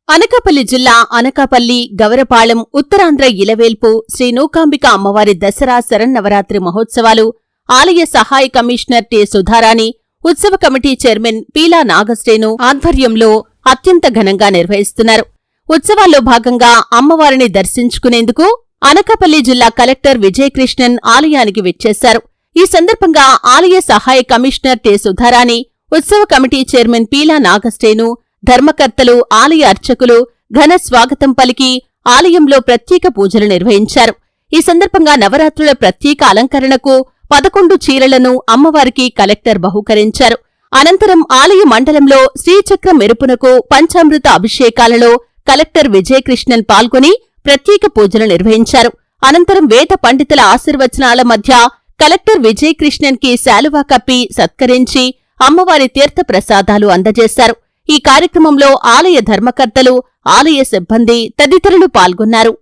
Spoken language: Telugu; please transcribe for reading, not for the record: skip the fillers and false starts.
అనకాపల్లి జిల్లా అనకాపల్లి గవరపాళెం ఉత్తరాంధ్ర ఇలవేల్పు శ్రీ నూకాంబిక అమ్మవారి దసరా శరన్నవరాత్రి మహోత్సవాలు ఆలయ సహాయ కమిషనర్ టి సుధారాణి, ఉత్సవ కమిటీ చైర్మన్ పీలా నాగశ్రేణు ఆధ్వర్యంలో అత్యంత ఘనంగా నిర్వహిస్తున్నారు. ఉత్సవాల్లో భాగంగా అమ్మవారిని దర్శించుకునేందుకు అనకాపల్లి జిల్లా కలెక్టర్ విజయకృష్ణన్ ఆలయానికి విచ్చేశారు. ఈ సందర్భంగా ఆలయ సహాయ కమిషనర్ టి సుధారాణి, ఉత్సవ కమిటీ చైర్మన్ పీలా నాగశ్రేణు, ధర్మకర్తలు, ఆలయ అర్చకులు ఘన స్వాగతం పలికి ఆలయంలో ప్రత్యేక పూజలు నిర్వహించారు. ఈ సందర్భంగా నవరాత్రుల ప్రత్యేక అలంకరణకు 11 చీరలను అమ్మవారికి కలెక్టర్ బహూకరించారు. అనంతరం ఆలయ మండలంలో శ్రీచక్ర మెరుపునకు పంచామృత అభిషేకాలలో కలెక్టర్ విజయకృష్ణన్ పాల్గొని ప్రత్యేక పూజలు నిర్వహించారు. అనంతరం వేద పండితుల ఆశీర్వచనాల మధ్య కలెక్టర్ విజయకృష్ణన్ కి శాలువా కప్పి సత్కరించి అమ్మవారి తీర్థ ప్రసాదాలు అందజేశారు. ఈ కార్యక్రమంలో ఆలయ ధర్మకర్తలు, ఆలయ సిబ్బంది తదితరులు పాల్గొన్నారు.